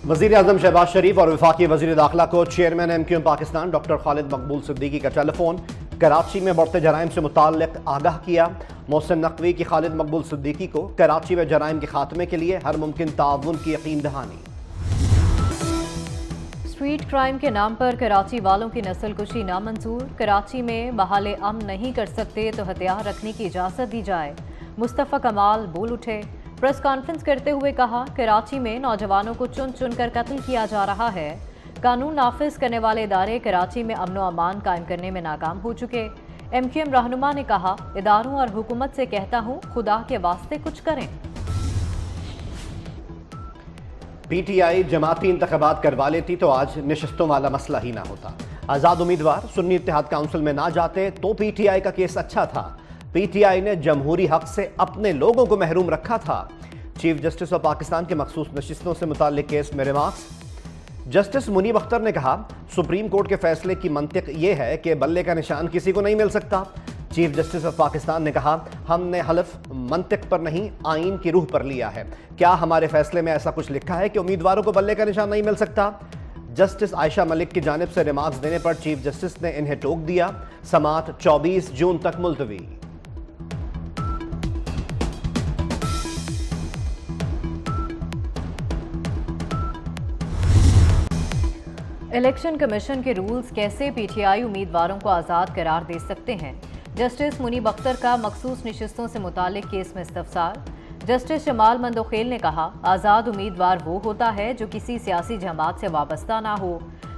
वज़ीर आज़म शहबाज शरीफ और वफाकी वज़ीर दाखिला को chairman MQM Pakistan doctor Khalid मकबूल सिद्दीकी का टेलीफोन कराची में बढ़ते जराइम से मुताल्लिक़ आगाह किया। मोहसिन नकवी की खालिद मकबूल सिद्दीकी को कराची में जराइम के खात्मे के लिए हर मुमकिन ताउन की यकीन दहानी। स्ट्रीट क्राइम के नाम पर कराची वालों की नस्ल कुशी नामंजूर। कराची में बहाले अमन नहीं कर सकते तो हथियार रखने की इजाज़त दी जाए। मुस्तफ़ा कमाल बोल उठे। प्रेस कॉन्फ्रेंस करते हुए कहा, कराची में नौजवानों को चुन चुन कर कत्ल किया जा रहा है। कानून नाफिज करने वाले इदारे कराची में अमन व अमान कायम करने में नाकाम हो चुके। MQM रहनुमा ने कहा, इदारों और हुकूमत से कहता हूँ, खुदा के वास्ते कुछ करें। PTI जमाती इंतखाबात करवा लेती तो आज नशस्तों वाला मसला ही ना होता। आज़ाद उम्मीदवार सुन्नी इत्तेहाद काउंसिल में ना जाते तो PTI का केस अच्छा था। PTI ने जमहूरी हक से अपने लोगों को महरूम रखा था। चीफ जस्टिस ऑफ पाकिस्तान के मखसूस नशिस्तों से मुताल्लिक केस में रिमार्क्स। जस्टिस मुनीब अख्तर ने कहा, सुप्रीम कोर्ट के फैसले की मंतिक ये है कि बल्ले का निशान किसी को नहीं मिल सकता। चीफ जस्टिस ऑफ पाकिस्तान ने कहा, हमने हलफ मंतिक पर नहीं आइन की रूह पर लिया है। क्या हमारे फैसले में ऐसा कुछ लिखा है कि उम्मीदवारों को बल्ले का निशान नहीं मिल सकता? जस्टिस आयशा मलिक की जानिब से रिमार्क्स देने पर चीफ जस्टिस ने इन्हें टोक दिया। समाअत 24 जून तक मुलतवी। इलेक्शन कमीशन के रूल्स कैसे PTI उम्मीदवारों को आज़ाद करार दे सकते हैं? जस्टिस मुनीब अख्तर का मखसूस नशिस्तों से मुतालिक केस में इस्तफसार। जस्टिस जमाल मंदोखेल ने कहा, आज़ाद उम्मीदवार वो होता है जो किसी सियासी जमात से वाबस्ता ना हो।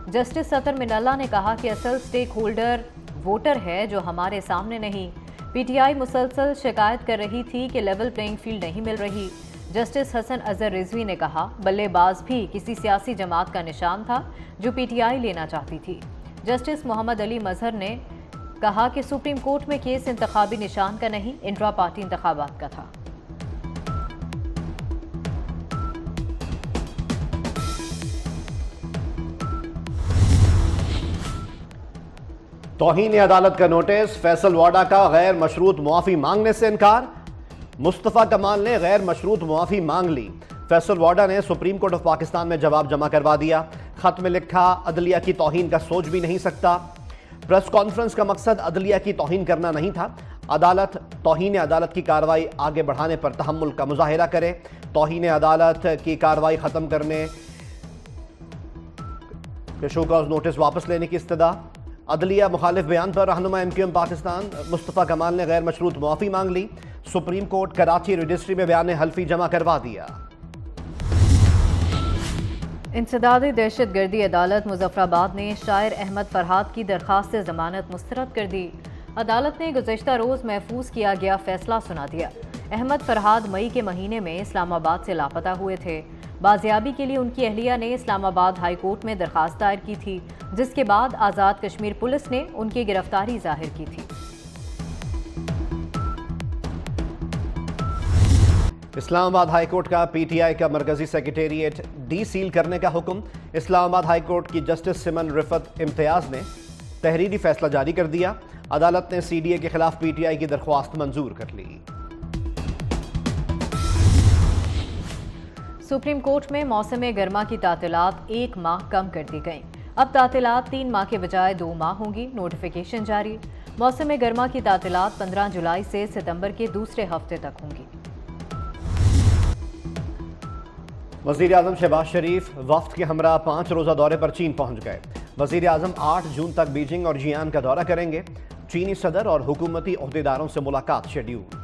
जस्टिस सतर मिनल्ला ने कहा कि असल स्टेक होल्डर वोटर है जो हमारे सामने नहीं। PTI मुसलसल शिकायत कर रही थी कि लेवल प्लेइंग फील्ड नहीं मिल रही। जस्टिस हसन अजहर रिजवी ने कहा, बल्लेबाज भी किसी सियासी जमात का निशान था जो PTI लेना चाहती थी। जस्टिस मोहम्मद अली मजहर ने कहा कि सुप्रीम कोर्ट में केस इंतखाबी निशान का नहीं, इंट्रा पार्टी इंतखाबात का था। तौहीन अदालत का नोटिस। फैसल वाडा का गैर मशरूत मुआफ़ी मांगने से इनकार। मुस्तफ़ा कमाल ने गैर मशरूत मुआफ़ी मांग ली। फैसल वाडा ने सुप्रीम कोर्ट ऑफ पाकिस्तान में जवाब जमा करवा दिया। खत में लिखा, अदलिया की तौहीन का सोच भी नहीं सकता। प्रेस कॉन्फ्रेंस का मकसद अदलिया की तौहीन करना नहीं था। अदालत तौहीन अदालत की कार्रवाई आगे बढ़ाने पर तहम्मुल का मुजाहिरा करे। तौहीन अदालत की कार्रवाई ख़त्म करने के शो कॉज नोटिस वापस लेने की इस्तदा। अदलिया मुखालिफ बयान पर रहनुमा MQM पाकिस्तान मुस्तफ़ा कमाल ने गैर मशरूत मुआफ़ी मांग ली। सुप्रीम कोर्ट कराची रजिस्ट्री में बयान हल्फी जमा करवा दिया। इंसदादी दहशत गर्दी अदालत मुजफ्फराबाद ने शायर अहमद फरहाद की दरख्वास्त से जमानत मुस्तरद कर दी। अदालत ने गुज़श्ता रोज़ महफूज किया गया फैसला सुना दिया। अहमद फरहाद मई के महीने में इस्लामाबाद से लापता हुए थे। बाजियाबी के लिए उनकी अहलिया ने इस्लामाबाद हाई कोर्ट में दरख्वास्त दायर की थी, जिसके बाद आज़ाद कश्मीर पुलिस ने उनकी गिरफ्तारी जाहिर की थी। इस्लामाबाद हाई कोर्ट का PTI का मरकजी सेक्रेटेरिएट डी सील करने का हुक्म। इस्लामाबाद हाई कोर्ट की जस्टिस सिमन रिफत इम्तियाज ने तहरीरी फैसला जारी कर दिया। अदालत ने CDA के खिलाफ PTI की दरख्वास्त मंजूर कर ली। सुप्रीम कोर्ट में मौसम गर्मा की तातीलात 1 माह कम कर दी गई। अब तातीलात 3 माह के बजाय 2 माह होंगी। नोटिफिकेशन जारी। मौसम गर्मा की तातीलात 15 जुलाई से सितंबर के दूसरे हफ्ते तक होंगी। वज़ीर आज़म शहबाज शरीफ वफ्द के हमरा 5 रोज़ा दौरे पर चीन पहुंच गए। वज़ीर आज़म 8 जून तक बीजिंग और जियान का दौरा करेंगे। चीनी सदर और हुकूमती ओहदेदारों से मुलाकात शेड्यूल।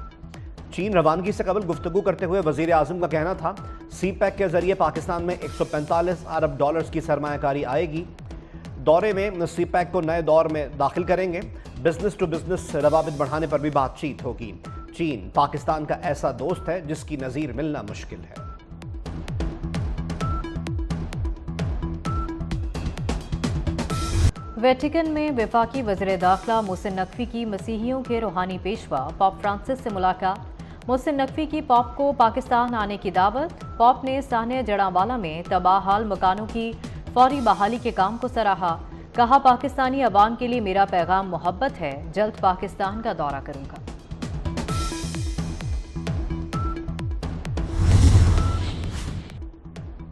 चीन रवानगी से कबल गुफ्तगू करते हुए वज़ीर आज़म का कहना था, CPEC के जरिए पाकिस्तान में 145 अरब डॉलर्स की सरमायाकारी आएगी। दौरे में CPEC को नए दौर में दाखिल करेंगे। बिजनेस टू बिजनेस रवाबित बढ़ाने पर भी बातचीत होगी। चीन पाकिस्तान का ऐसा दोस्त है जिसकी नज़ीर मिलना मुश्किल है। वेटिकन में वफाकी वज़ीर दाखिला मोहसिन नकवी की मसीहियों के रूहानी पेशवा पॉप फ्रांसिस से मुलाकात। मोहसिन नकवी की पॉप को पाकिस्तान आने की दावत। पॉप ने साहने जड़ावाला में तबाह हाल मकानों की फौरी बहाली के काम को सराहा। कहा, पाकिस्तानी अवाम के लिए मेरा पैगाम मोहब्बत है, जल्द पाकिस्तान का दौरा करूंगा।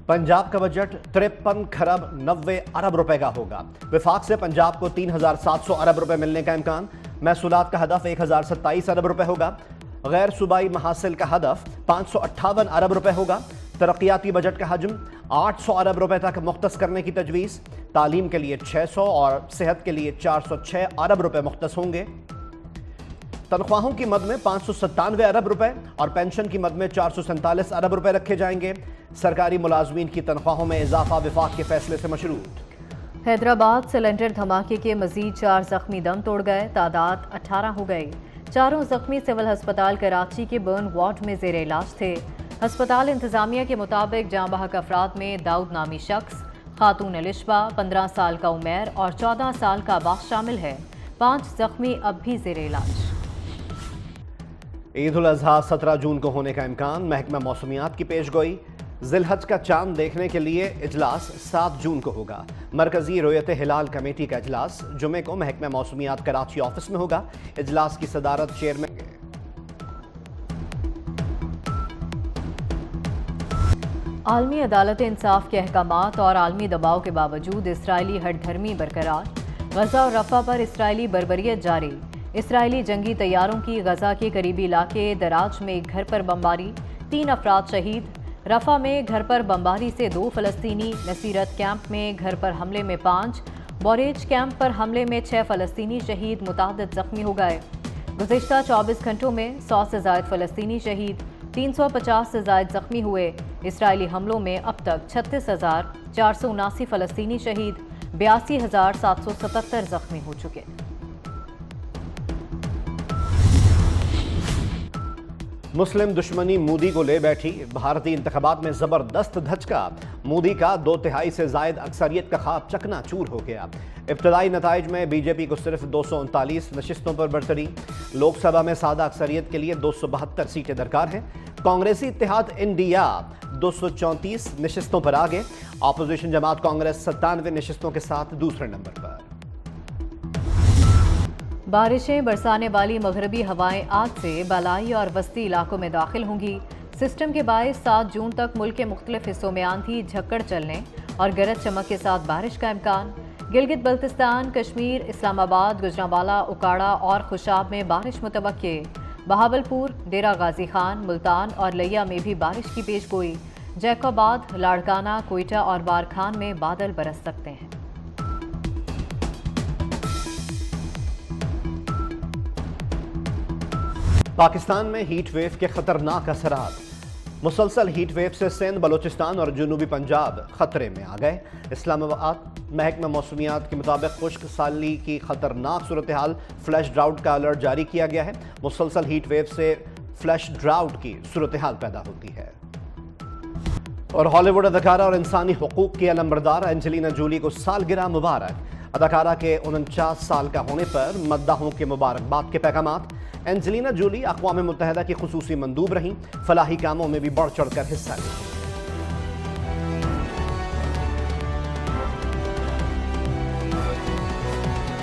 पंजाब का बजट 53 खरब 90 अरब रुपए का होगा। विफाक से पंजाब को 3700 अरब रुपए मिलने का इम्कान। महसूलात का हदफ 1027 अरब रुपए होगा। गैर सूबाई महासिल का हदफ 558 अरब रुपए होगा। तरक्याती बजट का हजम 800 अरब रुपए तक मुख्तस करने की तजवीज़। तालीम के लिए 600 और सेहत के लिए 406 अरब रुपए मुख्तस होंगे। तनख्वाहों की मद में 597 अरब रुपए और पेंशन की मद में 447 अरब रुपए रखे जाएंगे। सरकारी मुलाजमीन की तनख्वाहों में इजाफा विफाक के फैसले से मशरूत। हैदराबाद सिलेंडर धमाके के मजीद 4 जख्मी दम तोड़ गए, तादाद 18 हो गई। चारों जख्मी सिविल अस्पताल कराची के बर्न वार्ड में जेर इलाज थे। अस्पताल इंतजामिया के मुताबिक जाँ बहक अफराद में दाऊद नामी शख्स, खातून अलिशबा, 15 साल का उमैर और 14 साल का अब्बास शामिल है। 5 जख्मी अब भी जेर इलाज। ईद उल अजहा 17 जून को होने का इम्कान। महकमा मौसमियात की पेशगोई। जिलहज का चांद देखने के लिए इजलास 7 जून को होगा। मरकजी रोयत हिलाल कमेटी का इजलास जुमे को महकमा मौसमियात कराची ऑफिस में होगा। इजलास की सदारत चेयरमैन आलमी अदालत इंसाफ के अहकामात और आलमी दबाव के बावजूद इसराइली हठधर्मी बरकरार। गजा और रफा पर इसराइली बर्बरियत जारी। इसराइली जंगी तैयारों की गजा के करीबी इलाके दराज में एक घर पर बमबारी, 3 अफराद शहीद। रफा में घर पर बमबारी से 2 फलस्तीनी। नसीरत कैंप में घर पर हमले में 5। बोरेज कैंप पर हमले में 6 फलस्तीनी शहीद, मुतादिद जख्मी हो गए। गुज़िश्ता 24 घंटों में 100 से ज़ायद फलस्तीनी शहीद, 350 से ज़ायद जख्मी हुए। इसराइली हमलों में अब तक 36,479 फलस्तीनी शहीद, 82,777 जख्मी हो चुके। मुस्लिम दुश्मनी मोदी को ले बैठी। भारतीय इंतखाबात में जबरदस्त धचका। मोदी का 2/3 से जायद अक्सरियत का ख्वाब चकनाचूर हो गया। इब्तदाई नताइज में बीजेपी को सिर्फ 239 नशिस्तों पर बरतरी। लोकसभा में सादा अक्सरियत के लिए 272 सीटें दरकार हैं। कांग्रेसी इत्तेहाद इंडिया 234 नशिस्तों पर आगे। अपोजिशन जमात कांग्रेस 97 नशिस्तों के साथ दूसरे नंबर पर। बारिशें बरसाने वाली मगरबी हवाएं आज से बलाई और वस्ती इलाकों में दाखिल होंगी। सिस्टम के बायस 7 जून तक मुल्क के मुख्तलिफ हिस्सों में आंधी झक्कड़ चलने और गरज चमक के साथ बारिश का इम्कान। गिलगित बल्तिस्तान, कश्मीर, इस्लामाबाद, गुजरांवाला, उकाड़ा और खुशाब में बारिश मुतवक्के। बहावलपुर, डेरा गाजी खान, मुल्तान और लिया में भी बारिश की पेशगोई। जैकोबाद, लाड़काना, कोयटा और बारखान में बादल बरस सकते हैं। पाकिस्तान में हीट वेव के खतरनाक असरात। मुसलसल हीट वेव से सिंध, बलूचिस्तान और जनूबी पंजाब खतरे में आ गए। इस्लामाबाद महकमा मौसमियात के मुताबिक खुश्क साली की खतरनाक सूरत हाल, फ्लैश ड्राउट का अलर्ट जारी किया गया है। मुसलसल हीट वेव से फ्लैश ड्राउट की सूरत हाल पैदा होती है। और हॉलीवुड अदाकारा और इंसानी हुकूक की अलंबरदार एंजेलिना जूली को सालगिरह मुबारक। अदाकारा के 49 साल का होने पर मद्दाहों के मुबारकबाद के पैगामात। एंजेलिना जूली अक़वाम मुत्तहिदा की खुसूसी मंदूब रहीं। फलाही कामों में भी बढ़ चढ़ कर हिस्सा ली।